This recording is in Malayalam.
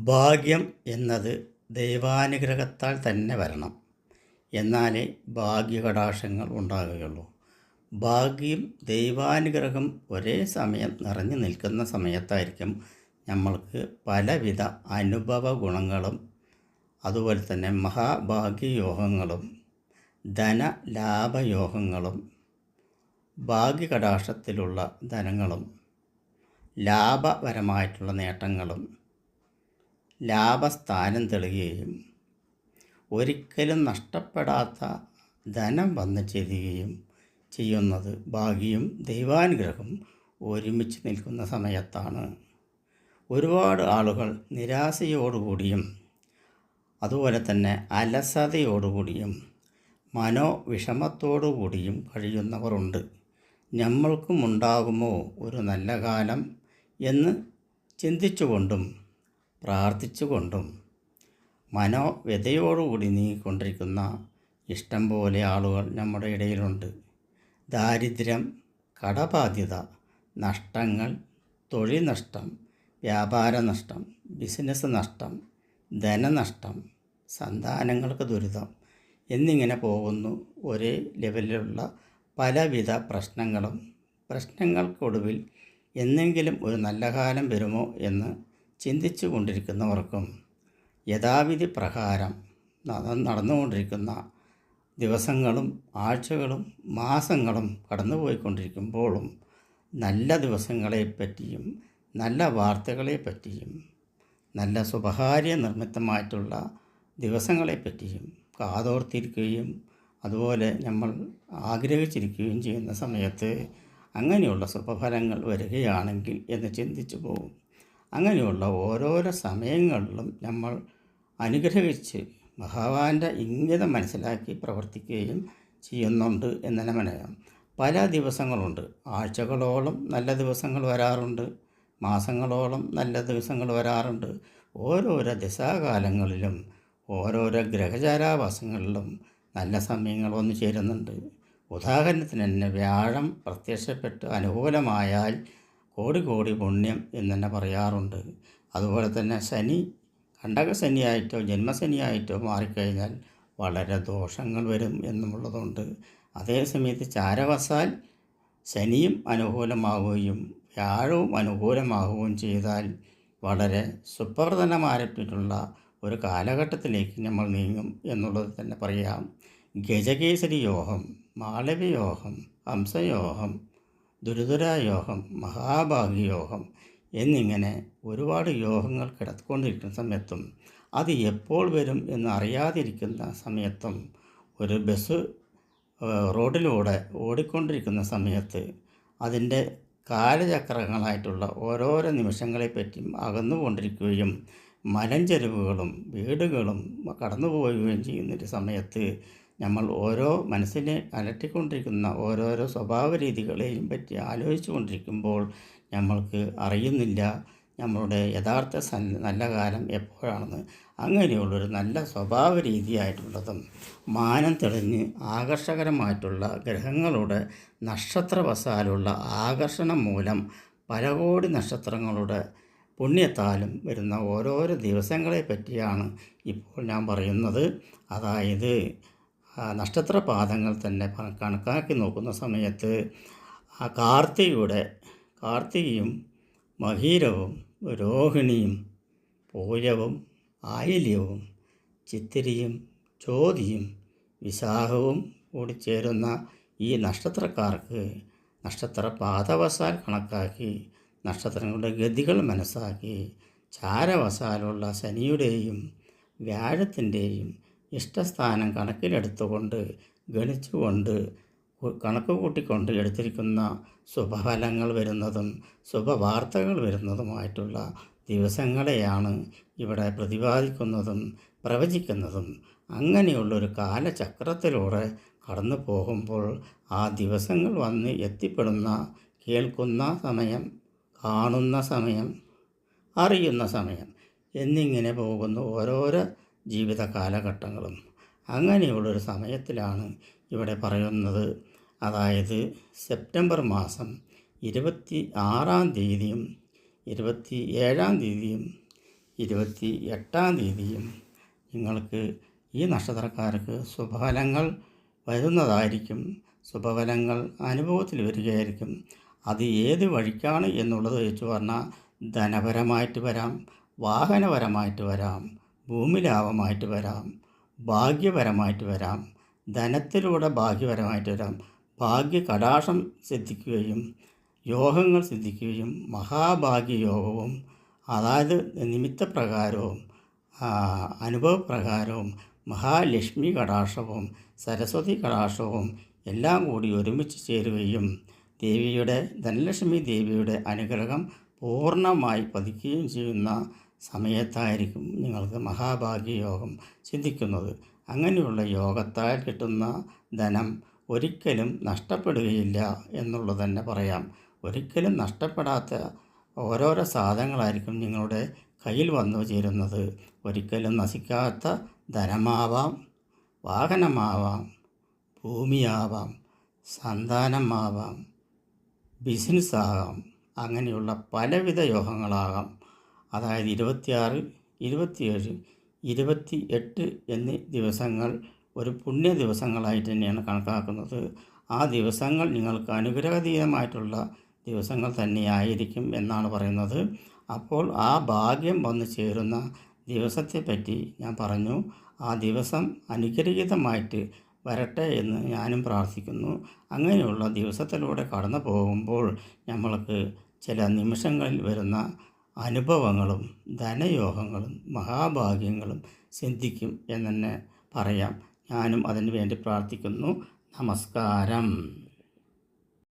ഭാഗ്യം എന്നത് ദൈവാനുഗ്രഹത്താൽ തന്നെ വരണം. എന്നാലേ ഭാഗ്യകടാക്ഷങ്ങൾ ഉണ്ടാകുകയുള്ളൂ. ഭാഗ്യം ദൈവാനുഗ്രഹം ഒരേ സമയം നിറഞ്ഞു നിൽക്കുന്ന സമയത്തായിരിക്കും നമ്മൾക്ക് പലവിധ അനുഭവ ഗുണങ്ങളും അതുപോലെ തന്നെ മഹാഭാഗ്യയോഗങ്ങളും ധനലാഭയോഗങ്ങളും ഭാഗ്യകടാക്ഷത്തിലുള്ള ധനങ്ങളും ലാഭപരമായിട്ടുള്ള നേട്ടങ്ങളും ലാഭസ്ഥാനം തെളിയുകയും ഒരിക്കലും നഷ്ടപ്പെടാത്ത ധനം വന്നു ചേരുകയും ചെയ്യുന്നത് ഭാഗ്യവും ദൈവാനുഗ്രഹം ഒരുമിച്ച് നിൽക്കുന്ന സമയത്താണ്. ഒരുപാട് ആളുകൾ നിരാശയോടുകൂടിയും അതുപോലെ തന്നെ അലസതയോടുകൂടിയും മനോവിഷമത്തോടുകൂടിയും കഴിയുന്നവരുണ്ട്. നമ്മൾക്കും ഉണ്ടാകുമോ ഒരു നല്ല കാലം എന്ന് ചിന്തിച്ചുകൊണ്ടും പ്രാർത്ഥിച്ചുകൊണ്ടും മനോവ്യതയോടുകൂടി നീങ്ങിക്കൊണ്ടിരിക്കുന്ന ഇഷ്ടം പോലെ ആളുകൾ നമ്മുടെ ഇടയിലുണ്ട്. ദാരിദ്ര്യം, കടബാധ്യത, നഷ്ടങ്ങൾ, തൊഴിൽ നഷ്ടം, വ്യാപാര നഷ്ടം, ബിസിനസ് നഷ്ടം, ധനനഷ്ടം, സന്താനങ്ങൾക്ക് ദുരിതം എന്നിങ്ങനെ പോകുന്നു. ഒരേ ലെവലിലുള്ള പലവിധ പ്രശ്നങ്ങൾക്കൊടുവിൽ എന്നെങ്കിലും ഒരു നല്ല കാലം വരുമോ എന്ന് ചിന്തിച്ചു കൊണ്ടിരിക്കുന്നവർക്കും യഥാവിധി പ്രകാരം നടന്നുകൊണ്ടിരിക്കുന്ന ദിവസങ്ങളും ആഴ്ചകളും മാസങ്ങളും കടന്നുപോയിക്കൊണ്ടിരിക്കുമ്പോഴും നല്ല ദിവസങ്ങളെപ്പറ്റിയും നല്ല വാർത്തകളെപ്പറ്റിയും നല്ല സ്വകാര്യ നിർമ്മിതമായിട്ടുള്ള ദിവസങ്ങളെപ്പറ്റിയും കാതോർത്തിരിക്കുകയും അതുപോലെ നമ്മൾ ആഗ്രഹിച്ചിരിക്കുകയും ചെയ്യുന്ന സമയത്ത് അങ്ങനെയുള്ള ശുഭഫലങ്ങൾ വരികയാണെങ്കിൽ എന്ന് ചിന്തിച്ചു പോകും. അങ്ങനെയുള്ള ഓരോരോ സമയങ്ങളിലും നമ്മൾ അനുഗ്രഹിച്ച് ഭഗവാന്റെ ഇംഗിതം മനസ്സിലാക്കി പ്രവർത്തിക്കുകയും ചെയ്യുന്നുണ്ട് എന്ന് തന്നെ മനസ്സിലാക്കാം. പല ദിവസങ്ങളുണ്ട്. ആഴ്ചകളോളം നല്ല ദിവസങ്ങൾ വരാറുണ്ട്, മാസങ്ങളോളം നല്ല ദിവസങ്ങൾ വരാറുണ്ട്. ഓരോരോ ദശാകാലങ്ങളിലും ഓരോരോ ഗ്രഹചാരാവാസങ്ങളിലും നല്ല സമയങ്ങൾ വന്നു ചേരുന്നുണ്ട്. ഉദാഹരണത്തിന് തന്നെ വ്യാഴം പ്രത്യക്ഷപ്പെട്ട് അനുകൂലമായാൽ കോടി കോടി പുണ്യം എന്ന് തന്നെ പറയാറുണ്ട്. അതുപോലെ തന്നെ ശനി കണ്ടകശനിയായിട്ടോ ജന്മശനിയായിട്ടോ മാറിക്കഴിഞ്ഞാൽ വളരെ ദോഷങ്ങൾ വരും എന്നുള്ളതുണ്ട്. അതേസമയത്ത് ചാരവശാൽ ശനിയും അനുകൂലമാവുകയും വ്യാഴവും അനുകൂലമാവുകയും ചെയ്താൽ വളരെ സുപ്രധാനമായിട്ടുള്ള ഒരു കാലഘട്ടത്തിലേക്ക് നമ്മൾ നീങ്ങും എന്നുള്ളത് തന്നെ പറയാം. ഗജകേസരി യോഗം, മാളവ്യയോഗം, ഹംസയോഗം, ദുരിതരായോഗം, മഹാഭാഗ്യയോഗം എന്നിങ്ങനെ ഒരുപാട് യോഗങ്ങൾ കിടത്തിക്കൊണ്ടിരിക്കുന്ന സമയത്തും അത് എപ്പോൾ വരും എന്ന് അറിയാതിരിക്കുന്ന സമയത്തും ഒരു ബസ് റോഡിലൂടെ ഓടിക്കൊണ്ടിരിക്കുന്ന സമയത്ത് അതിൻ്റെ കാലചക്രങ്ങളായിട്ടുള്ള ഓരോരോ നിമിഷങ്ങളെപ്പറ്റിയും അകന്നുകൊണ്ടിരിക്കുകയും മലഞ്ചെരുവുകളും വീടുകളും കടന്നു പോവുകയും ചെയ്യുന്നൊരു സമയത്ത് നമ്മൾ ഓരോ മനസ്സിനെ അലട്ടിക്കൊണ്ടിരിക്കുന്ന ഓരോരോ സ്വഭാവ രീതികളെയും പറ്റി ആലോചിച്ചു കൊണ്ടിരിക്കുമ്പോൾ നമ്മൾക്ക് അറിയുന്നില്ല നമ്മളുടെ യഥാർത്ഥ നല്ല കാലം എപ്പോഴാണെന്ന്. അങ്ങനെയുള്ളൊരു നല്ല സ്വഭാവ രീതിയായിട്ടുള്ളതും മാനം തെളിഞ്ഞ് ആകർഷകരമായിട്ടുള്ള ഗ്രഹങ്ങളുടെ നക്ഷത്രവശാലുള്ള ആകർഷണം മൂലം പല കോടി നക്ഷത്രങ്ങളുടെ പുണ്യത്താലും വരുന്ന ഓരോരോ ദിവസങ്ങളെ പറ്റിയാണ് ഇപ്പോൾ ഞാൻ പറയുന്നത്. അതായത് നക്ഷത്രപാദങ്ങൾ തന്നെ കണക്കാക്കി നോക്കുന്ന സമയത്ത് കാർത്തികയും മഹീരവും രോഹിണിയും പൂയവും ആയില്യവും ചിത്തിരിയും ചോതിയും വിശാഖവും കൂടി ചേരുന്ന ഈ നക്ഷത്രക്കാർക്ക് നക്ഷത്രപാദവശാൽ കണക്കാക്കി നക്ഷത്രങ്ങളുടെ ഗതികൾ മനസ്സാക്കി ചാരവശാലുള്ള ശനിയുടെയും വ്യാഴത്തിൻ്റെയും ഇഷ്ടസ്ഥാനം കണക്കിലെടുത്തുകൊണ്ട് ഗണിച്ചുകൊണ്ട് കണക്ക് കൂട്ടിക്കൊണ്ട് എടുത്തിരിക്കുന്ന ശുഭഫലങ്ങൾ വരുന്നതും ശുഭവാർത്തകൾ വരുന്നതുമായിട്ടുള്ള ദിവസങ്ങളെയാണ് ഇവിടെ പ്രതിപാദിക്കുന്നതും പ്രവചിക്കുന്നതും. അങ്ങനെയുള്ളൊരു കാലചക്രത്തിലൂടെ കടന്നു പോകുമ്പോൾ ആ ദിവസങ്ങൾ വന്ന് എത്തിപ്പെടുന്ന കേൾക്കുന്ന സമയം, കാണുന്ന സമയം, അറിയുന്ന സമയം എന്നിങ്ങനെ പോകുന്ന ഓരോരോ ജീവിത കാലഘട്ടങ്ങളും അങ്ങനെയുള്ളൊരു സമയത്തിലാണ് ഇവിടെ പറയുന്നത്. അതായത് സെപ്റ്റംബർ മാസം 26-ാം തീയതിയും 27-ാം തീയതിയും 28-ാം തീയതിയും നിങ്ങൾക്ക് ഈ നക്ഷത്രക്കാർക്ക് ശുഭഫലങ്ങൾ വരുന്നതായിരിക്കും. ശുഭഫലങ്ങൾ അനുഭവത്തിൽ വരികയായിരിക്കും. അത് ഏത് വഴിക്കാണ് എന്നുള്ളത് വെച്ച് പറഞ്ഞാൽ ധനപരമായിട്ട് വരാം, വാഹനപരമായിട്ട് വരാം, ഭൂമിലാഭമായിട്ട് വരാം, ഭാഗ്യപരമായിട്ട് വരാം, ധനത്തിലൂടെ ഭാഗ്യപരമായിട്ട് വരാം. ഭാഗ്യകടാക്ഷം സിദ്ധിക്കുകയും യോഗങ്ങൾ സിദ്ധിക്കുകയും മഹാഭാഗ്യയോഗവും, അതായത് നിമിത്തപ്രകാരവും അനുഭവപ്രകാരവും മഹാലക്ഷ്മി കടാക്ഷവും സരസ്വതി കടാക്ഷവും എല്ലാം കൂടി ഒരുമിച്ച് ചേരുകയും ധനലക്ഷ്മി ദേവിയുടെ അനുഗ്രഹം പൂർണ്ണമായി പതിക്കുകയും ചെയ്യുന്ന സമയത്തായിരിക്കും നിങ്ങൾക്ക് മഹാഭാഗ്യയോഗം സിദ്ധിക്കുന്നത്. അങ്ങനെയുള്ള യോഗത്താൽ കിട്ടുന്ന ധനം ഒരിക്കലും നഷ്ടപ്പെടുകയില്ല എന്നുള്ളത് തന്നെ പറയാം. ഒരിക്കലും നഷ്ടപ്പെടാത്ത ഓരോരോ സാധനങ്ങളായിരിക്കും നിങ്ങളുടെ കയ്യിൽ വന്നു ചേരുന്നത്. ഒരിക്കലും നശിക്കാത്ത ധനമാവാം, വാഹനമാവാം, ഭൂമിയാവാം, സന്താനമാവാം, ബിസിനസ്സാകാം. അങ്ങനെയുള്ള പലവിധ യോഗങ്ങളാകാം. അതായത് 26, 27, 28 എന്നീ ദിവസങ്ങൾ ഒരു പുണ്യ ദിവസങ്ങളായിട്ട് തന്നെയാണ് കണക്കാക്കുന്നത്. ആ ദിവസങ്ങൾ നിങ്ങൾക്ക് അനുഗ്രഹതീതമായിട്ടുള്ള ദിവസങ്ങൾ തന്നെയായിരിക്കും എന്നാണ് പറയുന്നത്. അപ്പോൾ ആ ഭാഗ്യം വന്നു ചേരുന്ന ദിവസത്തെപ്പറ്റി ഞാൻ പറഞ്ഞു. ആ ദിവസം അനുഗ്രഹീതമായിട്ട് വരട്ടെ എന്ന് ഞാനും പ്രാർത്ഥിക്കുന്നു. അങ്ങനെയുള്ള ദിവസത്തിലൂടെ കടന്നു പോകുമ്പോൾ നമ്മൾക്ക് ചില നിമിഷങ്ങളിൽ വരുന്ന അനുഭവങ്ങളും ധനയോഗങ്ങളും മഹാഭാഗ്യങ്ങളും സിദ്ധിക്കും എന്ന് തന്നെ പറയാം. ഞാനും അതിനു വേണ്ടി പ്രാർത്ഥിക്കുന്നു. നമസ്കാരം.